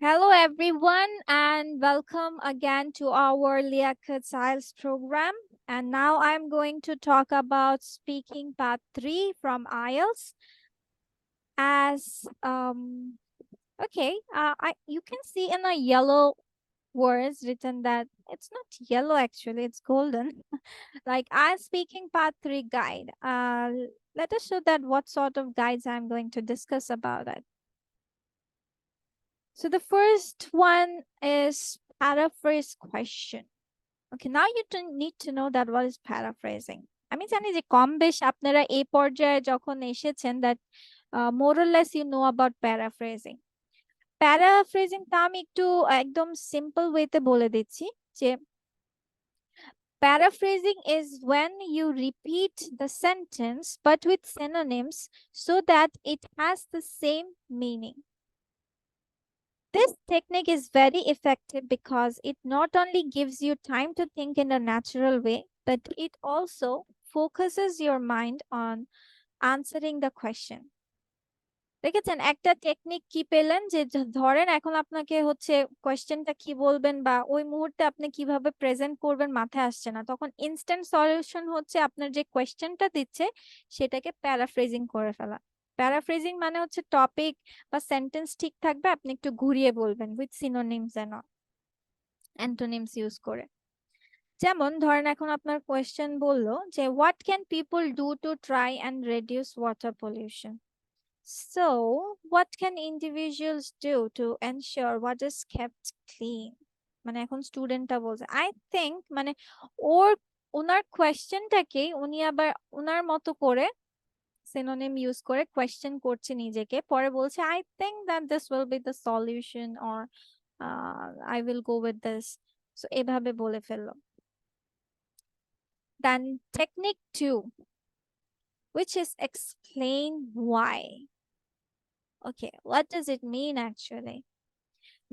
Hello, everyone, and welcome again to our Liakat IELTS program. And now I'm going to talk about speaking part 3 from IELTS. As you can see in a yellow words written that it's not yellow actually, it's golden. Like IELTS speaking part 3 guide. Let us show that what sort of guides I'm going to discuss about it. So the first one is paraphrase question. Okay, now you need to know that what is paraphrasing. আমি জানি যে কম বেশ আপনারা এই পর্যায়ে যখন এসেছেন that more or less you know about paraphrasing. Paraphrasing টা আমি একটু একদম সিম্পল ওয়েতে বলে দিচ্ছি যে paraphrasing is when you repeat the sentence but with synonyms so that it has the same meaning. This technique is very effective because it not only gives you time to think in a natural way, but it also focuses your mind on answering the question. দেখেছেন একটা technique কি পেলেন যে ধরেন এখন আপনাকে হচ্ছে কোয়েশ্চেনটা কি বলবেন বা ওই মুহূর্তে আপনি কিভাবে প্রেজেন্ট করবেন মাথায় আসছে না, তখন ইনস্ট্যান্ট সলিউশন হচ্ছে আপনার যে কোয়েশ্চেনটা দিচ্ছে সেটাকে প্যারাফ্রেজিং করে ফেলা। প্যারাফ্রেজিং মানে হচ্ছে টপিক বা সেন্টেন্স ঠিক থাকবে, আপনি একটু ঘুরিয়ে বলবেন with synonyms and antonyms use করে। যেমন ধরেন এখন আপনার কোয়েশ্চেন বললো যে what can people do to try and reduce water pollution. So, what can individuals do to ensure what is kept clean? মানে এখন স্টুডেন্টটা বলছে আই থিঙ্ক মানে ওর ওনার কোয়েশ্চেনটাকেই উনি আবার ওনার মতো করে সিনোনিম ইউজ করে কোয়েশ্চেন করছে নিজেকে, পরে বলছে I think that this will be the solution or I will go with this. So এভাবে বলে ফেললো। দেন technique 2, which is explain why. Okay, what does it mean actually?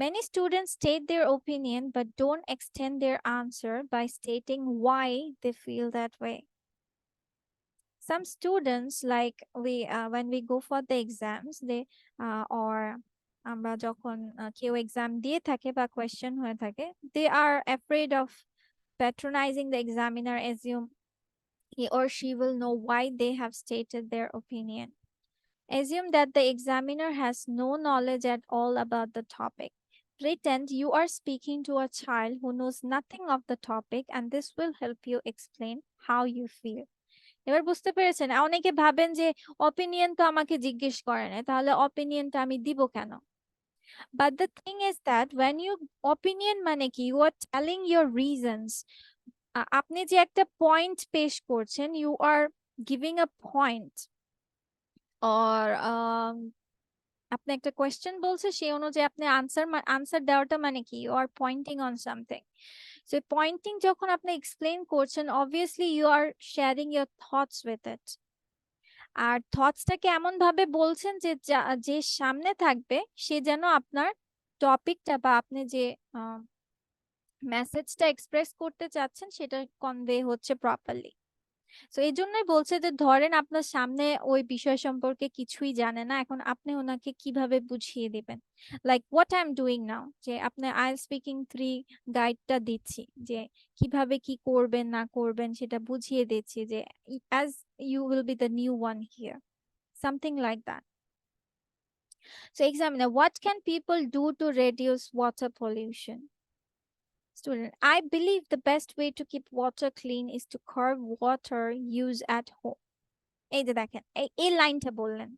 Many students state their opinion but don't extend their answer by stating why they feel that way. Some students, like when we go for the exams, they or আমরা যখন কেউ exam দিয়ে থাকে বা question হয়ে থাকে, they are afraid of patronizing the examiner, assume he or she will know why they have stated their opinion. Assume that the examiner has no knowledge at all about the topic. Pretend you are speaking to a child who knows nothing of the topic, and this will help you explain how you feel. এবার বুঝতে পেরেছেন, অনেকে ভাবেন যে opinion তো আমাকে জিজ্ঞেস করে না, তাহলে অপিনিয়নটা আমি দিব কেন? But the thing is that when you opinion মানে কি, you are telling your reasons. আপনি যে একটা পয়েন্ট পেশ করছেন, you are giving a point or আপনি একটা কোয়েশ্চেন বলছে, সেই অনুযায়ী আপনি আনসার দেওয়াটা মানে কি, you are pointing on something. So pointing যখন আপনি এক্সপ্লেন করছেন, obviously you are sharing your thoughts with it. আর থটসটাকে এমন ভাবে বলছেন যে যে সামনে থাকবে সে যেন আপনার টপিকটা বা আপনি যে মেসেজটা এক্সপ্রেস করতে চাচ্ছেন সেটা কনভে হচ্ছে প্রপারলি। সো এই জন্যই বলছে যে ধরেন আপনার সামনে ওই বিষয় সম্পর্কে কিছুই জানে না, এখন আপনি ওনাকে কিভাবে বুঝিয়ে দিবেন, like what I am doing now, যে আপনি আইএলটিএস স্পিকিং 3 গাইডটা দিচ্ছি যে কিভাবে কি করবেন না করবেন সেটা বুঝিয়ে দিচ্ছি, যে as you will be the new one here, something like that. So examiner, what can people do to reduce water pollution? Student, I believe the best way to keep water clean is to curb water use at home. এই যে দেখেন, এই লাইনটা বললেন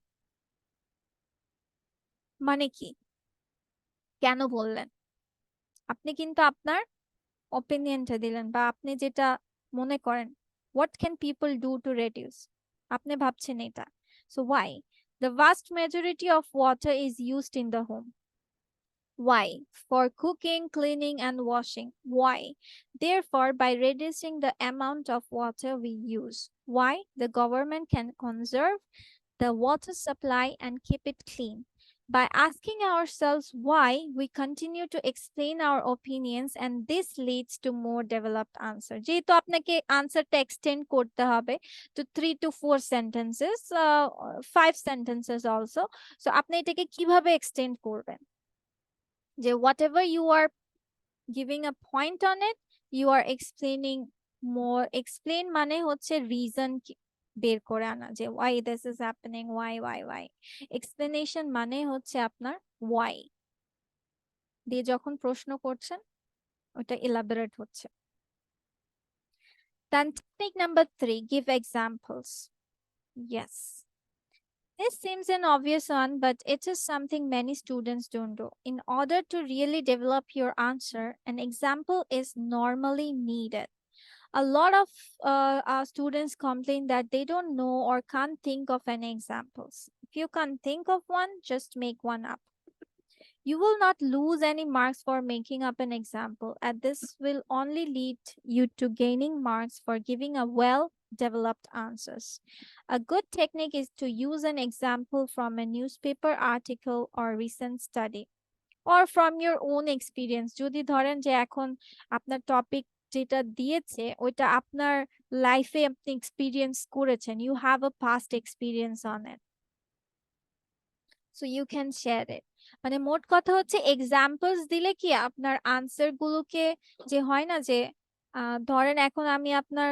মানে কি, কেন বললেন? আপনি কিন্তু আপনার অপিনিয়নটা দিলেন বা আপনি যেটা মনে করেন, what can people do to reduce, আপনি ভাবছেন এটা। So why? The vast majority of water is used in the home. Why? For cooking, cleaning, and washing. Why? Therefore, by reducing the amount of water we use. Why? The government can conserve the water supply and keep it clean. By asking ourselves why, we continue to explain our opinions, and this leads to more developed answer. যেহেতু আপনাকে আনসারটা extend করতে হবে to 3 to 4 sentences, 5 sentences also. So আপনি এটাকে কিভাবে extend করবেন? যে whatever you are giving a point on it, you are explaining more. Explain মানে হচ্ছে reason বের করে আনা, যে why this is happening, why. Explanation মানে হচ্ছে আপনার why দিয়ে যখন প্রশ্ন করছেন ওটা elaborate হচ্ছে। Then technique number 3, give examples. Yes, this seems an obvious one, but it is something many students don't do. In order to really develop your answer, an example is normally needed. A lot of our students complain that they don't know or can't think of any examples. If you can't think of one, just make one up. You will not lose any marks for making up an example, and this will only lead you to gaining marks for giving a well developed answers. A good technique is to use an example from a newspaper article or recent study, or from your own experience. যদি ধরেন যে এখন আপনার topic যেটা দিয়েছে ওইটা আপনার লাইফে আপনি এক্সপিরিয়েন্স করেছেন, you have a past experience on it, so you can share it. মানে মোট কথা হচ্ছে এক্সাম্পলস দিলে কি আপনার আনসার গুলোকে, যে হয় না যে ধরেন এখন আমি আপনার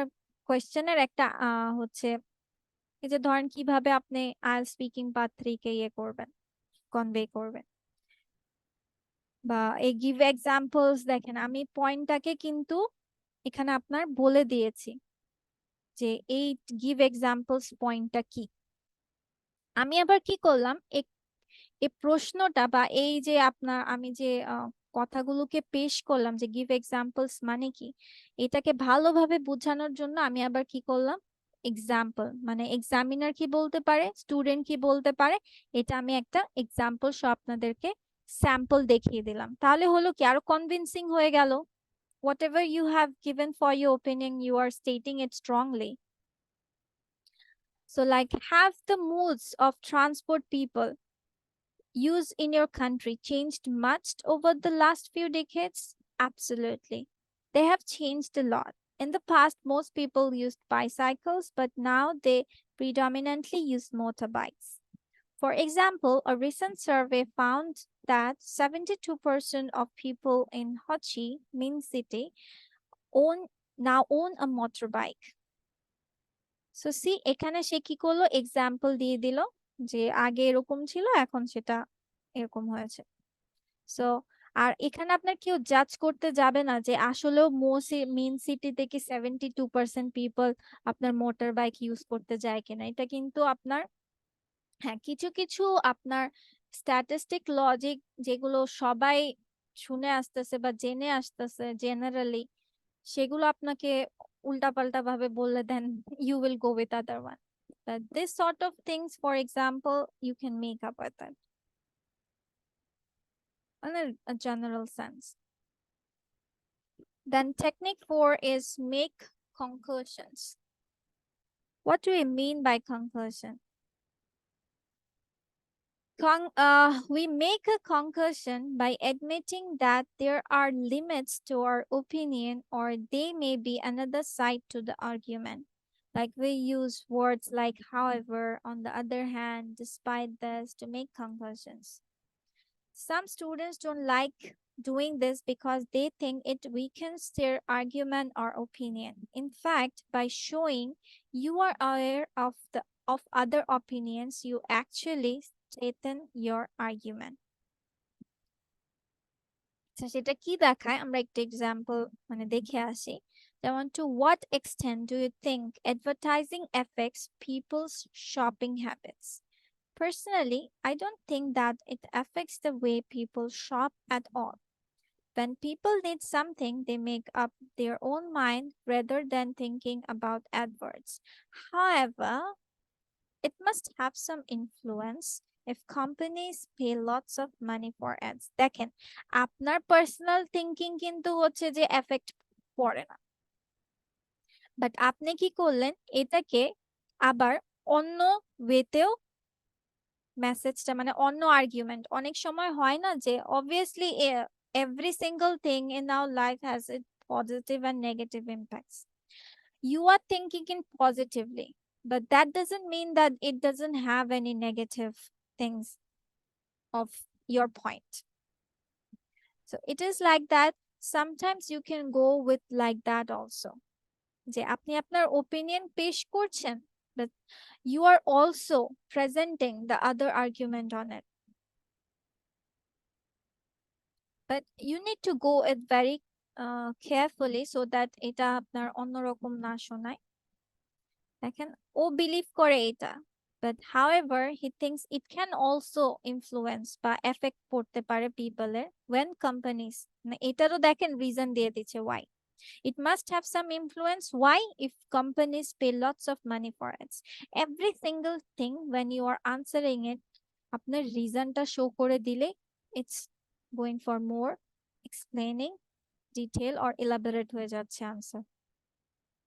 কোয়েশ্চেনের একটা হচ্ছে এই যে ধরেন কিভাবে আপনি আইএলটিএস স্পিকিং পার্ট 3 কে ইয়ে করবেন, কনভে করবেন, বা এই গিভ এক্সাম্পলস। দেখেন আমি পয়েন্টটাকে কিন্তু এখানে আপনার বলে দিয়েছি যে এই গিভ এক্সাম্পলস পয়েন্টটা কি। আমি আবার কি করলাম, এই প্রশ্নটা বা এই যে আপনার আমি যে কথাগুলোকে পেশ করলাম যে গিভ এক্সাম্পলস মানে কি, এটাকে ভালোভাবে বোঝানোর জন্য আমি আবার কি করলাম, এক্সাম্পল মানে এক্সামিনার কি বলতে পারে, স্টুডেন্ট কি বলতে পারে, এটা আমি একটা এক্সাম্পল সহ আপনাদেরকে স্যাম্পল দেখিয়ে দিলাম। তাহলে হলো কি আরো কনভিন্সিং হয়ে গেল। Whatever you have given for your opinion, you are stating it strongly. So like, have the modes of transport people used in your country changed much over the last few decades? Absolutely. They have changed a lot. In the past, most people used bicycles, but now they predominantly use motorbikes. For example, a recent survey found that 72% of people in Ho Chi Minh City now own a motorbike. So see এখানে সে কি করলো, example দিয়ে দিল যে আগে এরকম ছিল এখন সেটা এরকম হয়েছে। সো আর এখানে আপনার কেউ জাজ করতে যাবে না যে আসলেও মেইন সিটিতে কি 72% পিপল আপনার মোটর বাইক ইউজ করতে যায় কিনা। এটা কিন্তু আপনার হ্যাঁ কিছু কিছু আপনার স্ট্যাটিস্টিক লজিক যেগুলো সবাই শুনে আসতেছে বা জেনে আসতেছে জেনারেলি, সেগুলো আপনাকে উল্টাপাল্টা ভাবে বললে দেন you will go with other one. But this sort of things, for example, you can make up with it in a general sense. Then technique 4 is make conclusions. What do we mean by conclusion? We make a conclusion by admitting that there are limits to our opinion, or they may be another side to the argument. Like we use words like however, on the other hand, despite this to make conclusions. Some students don't like doing this because they think it weakens their argument or opinion. In fact, by showing you are aware of other opinions, you actually strengthen your argument. সেটা কি দেখায় আমরা একটা example মানে দেখে আসি। যেমন, to what extent do you think advertising affects people's shopping habits? Personally, I don't think that it affects the way people shop at all. When people need something, they make up their own mind rather than thinking about adverts. However, it must have some influence if companies pay lots of money for ads. দেখেন আপনার personal thinking কিন্তু হচ্ছে যে effect পড়ে না, but আপনি কি করলেন এটাকে আবার অন্য ওয়েতেও মেসেজটা মানে অন্য আর্গুমেন্ট। অনেক সময় হয় না যে obviously every single thing in our life has its positive and negative impacts. You are thinking in positively, but that doesn't mean that it doesn't have any negative things of your point. So it is like that. Sometimes you can go with like that also. যে আপনি আপনার opinion পেশ করছেন, but you are also presenting the other argument on it. But you need to go it very carefully so that এটা আপনার অন্যরকম না শোনায়। দেখেন ও বিলিভ করে এটা, but however he thinks it can also influence বা এফেক্ট পড়তে পারে পিপলের when companies, মানে এটারও দেখেন রিজন দিয়ে দিচ্ছে why. It must have some influence. Why? If companies pay lots of money for it. Every single thing when you are answering it, আপনার রিজনটা show করে দিলে it's going for more explaining, detail or elaborate হয়ে যাচ্ছে answer.